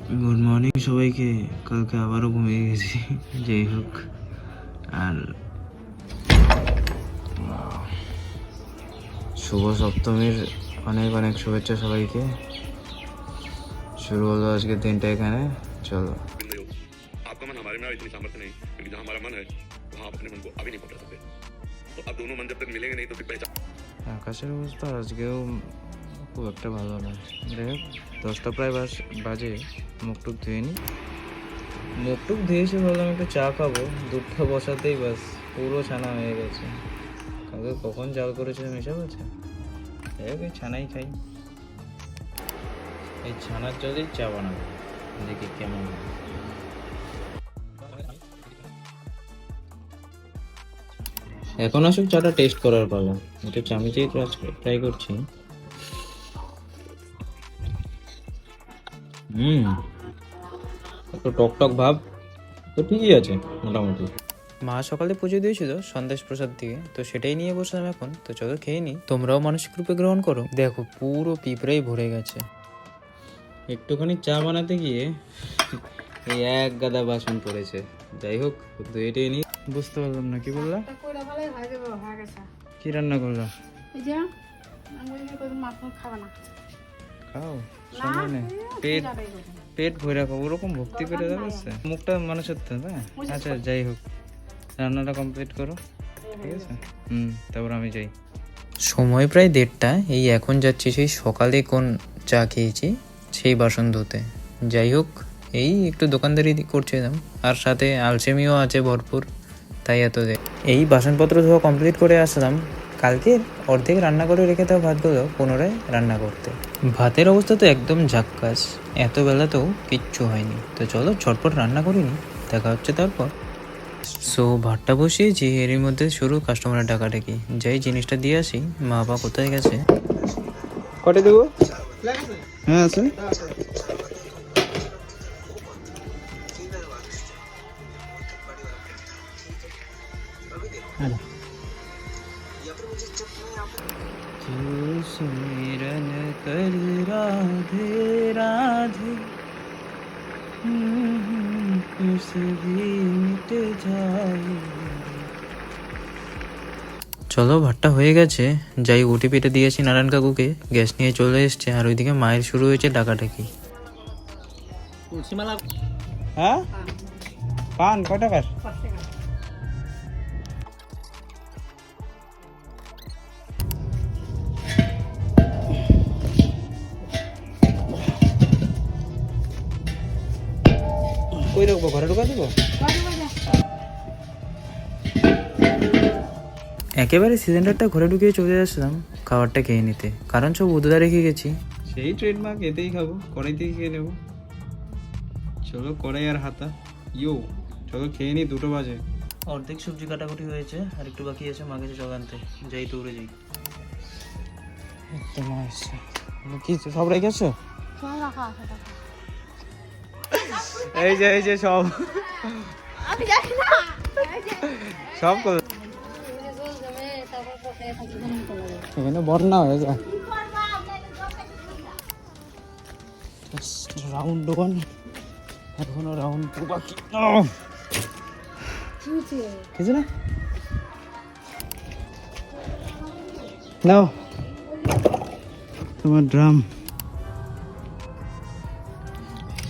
Good morning সবাইকে। কালকে আবারও ঘুমিয়ে গেছি, যাই হোক। আর শুভ সপ্তমীর অনেক অনেক শুভেচ্ছা সবাইকে। শুরু হলো আজকের দিনটা এখানে। চলো। आपका मन हमारे में इतनी सामर्थ्य नहीं, क्योंकि जहाँ हमारा मन है वहाँ आप अपने मन को अभी नहीं पहुँचा सकते। तो अब दोनों मन जब तक मिलेंगे नहीं तो फिर पहचान। আকাশের অবস্থা আজকেও খুব একটা ভালো নয়। যাই হোক, 10টা প্রায় বাজে। মুখটুক ধুয়ে নি, মুখটুক ধুয়েছি, বললাম একটু চা খাবো। দুধটা বসাতেই বাস পুরো ছানা হয়ে গেছে। কাউকে কখন জাল করেছে হিসাব আছে। যাই হোক, এই ছানাই খাই। এই ছানার জলেই চা বানাবো, দেখি কেমন হয়। এখন আসুক চাটা টেস্ট করার পালা। এটা চামিচেই ট্রাই করছি। একটু টক টক ভাব তো ঠিকই আছে মোটামুটি। মা সকালে পুজো দিয়েছিল সন্দেশ প্রসাদ দিয়ে, তো সেটাই নিয়ে বসলাম এখন। তো চলো খেয়ে নি, তোমরাও মানসিক রূপে গ্রহণ করো। দেখো পুরো পিঁপড়াই ভরে গেছে। একটুখানি চা বানাতে গিয়ে এই এক গাদা বাসন পড়েছে। যাই হোক, ধুয়ে টেয়ে নি। বুঝতে পারলাম না, কি বললা? কি রান্না করলা? খাও, সময় নেই। পেট ভরে রাখো, ওরকম ভক্তি করে যাচ্ছে মুখটা মানুষের তো, না? আচ্ছা যাই হোক, রান্নাটা কমপ্লিট করো, ঠিক আছে? তারপর আমি যাই। সময় প্রায় 1:30। এই এখন যাচ্ছি সেই সকালে কোন চা খেয়েছি সেই বাসন ধুতে। যাই হোক, এই একটু দোকানদারি করছিলাম, আর সাথে আলসেমিও আছে ভরপুর, তাই এত এই বাসনপত্র ধোয়া কমপ্লিট করে আসলাম। কালকে অর্ধেক রান্না করে রেখে দেওয়া ভাতগুলো পুনরায় রান্না করতে। ভাতের অবস্থা তো একদম ঝাক্কাস, এত বেলাতেও কিচ্ছু হয়নি। তো চলো ঝটপট রান্না করিনি, দেখা হচ্ছে তারপর। সো ভাতটা বসিয়েছি, এরই মধ্যে শুরু কাস্টমারের ডাকাডাকি। যাই জিনিসটা দিয়ে আসি। মা বাবা কোথায় গেছে? কটে দেবো? হ্যাঁ আছে। सुमिरन कर राधे राधे उसे भी मिट जाए। চলো, ভাতটা হয়ে গেছে। যাই ওটিপিটা দিয়েছি নারায়ণ কাকুকে, গ্যাস নিয়ে চলে এসছে। আর ওইদিকে মায়ের শুরু হয়েছে ডাকাডাকি। হ্যাঁ, পান কয় টাকার? কই রাখবো? ঘরে ঢুকা দেবো? একেবারে সিলিন্ডারটা ঘরে ঢুকিয়ে চলে আসলাম খাবারটা খেয়ে নিতে, কারণ সব উদুদা রেখে গেছি। সেই ট্রেডমার্ক, এতেই খাবো, কড়াইতেই খেয়ে নেবো। চলো, কড়াই আর হাতা। চলো খেয়ে নি, 2টো বাজে। অর্ধেক সবজি কাটাকুটি হয়েছে, আর একটু বাকি আছে। মা গেছে জল আনতে, যাই দৌড়ে যাই। মা এসছে, কি সব রেখেছো? এই যে সব সব এখানে বন্যা হয়ে যায়। রাউন্ড 1 এখনো রাউন্ড 2 বাকি। কিছু না, নাও তোমার ড্রাম।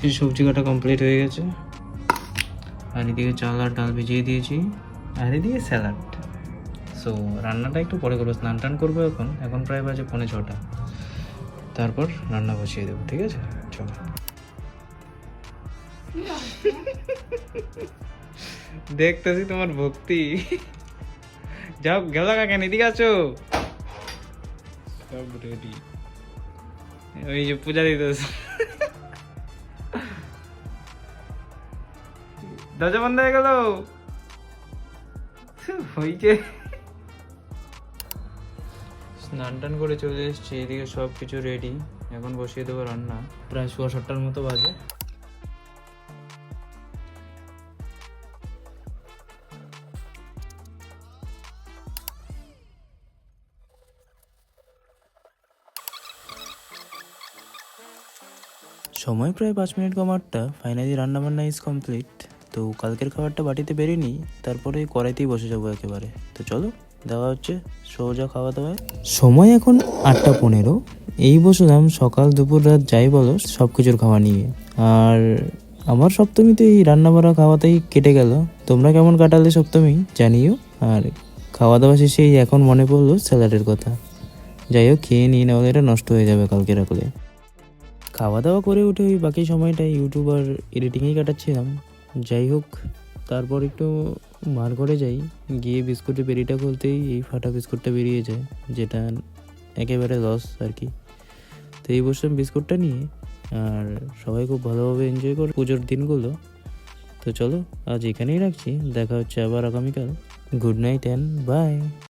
এই সবজি কাটা কমপ্লিট হয়ে গেছে, আর এদিকে চাল আর ডাল ভিজিয়ে দিয়েছি, আর এদিকে স্যালাড। সো রান্নাটা একটু পরে করবো, স্নান টান করবো। এখন প্রায় বাজে 5:45। তারপর রান্না বসিয়ে দেবো, ঠিক আছে? চলো। দেখতেছি তোমার ভক্তি। যাও, গেলা কাকেন, এদিকে আছো। সব রেডি, ওই যে পূজা দিতেছে। দরজা বন্ধ হয়ে গেল, হয়েছে। স্নান টান করে চলে এসেছি, এদিকে সব কিছু রেডি। এখন বসিয়ে দেবো রান্না। প্রায় 7:15 মতো বাজে। সময় প্রায় 5 মিনিট কম 8টা। ফাইনালি রান্নাবান্না ইজ কমপ্লিট। তো কালকের খাবারটা বাটিতে বেরিয়ে নিই, তারপরে কড়াইতেই বসে যাবো একেবারে। তো চলো দেওয়া হচ্ছে সোজা খাওয়া দাওয়ায়। সময় এখন 8টা 15। এই বসলাম সকাল দুপুর রাত যাই বলো সব কিছুর খাওয়া নিয়ে। আর আমার সপ্তমী তো এই রান্নাবাড়া খাওয়াতেই কেটে গেল। তোমরা কেমন কাটালে সপ্তমী জানিও। আর খাওয়া দাওয়া শেষেই এখন মনে পড়লো স্যালাডের কথা। যাই হোক খেয়ে নিয়ে নেওয়া, এটা নষ্ট হয়ে যাবে কালকে রাখলে। খাওয়া দাওয়া করে উঠে ওই বাকি সময়টা ইউটিউব আর এডিটিংয়েই কাটাচ্ছিলাম। যাই হোক তারপর একটু মার ঘরে যাই, গিয়ে বিস্কুটের বেরিটা খুলতেই এই ফাটা বিস্কুটটা বেরিয়ে যায়, যেটা একেবারে লস আর কি। তো এই বছর বিস্কুটটা নিয়ে আর সবাই খুব ভালোভাবে এনজয় করে পুজোর দিনগুলো। তো চলো আজ এখানেই রাখছি, দেখা হচ্ছে আবার আগামীকাল। Good night and by.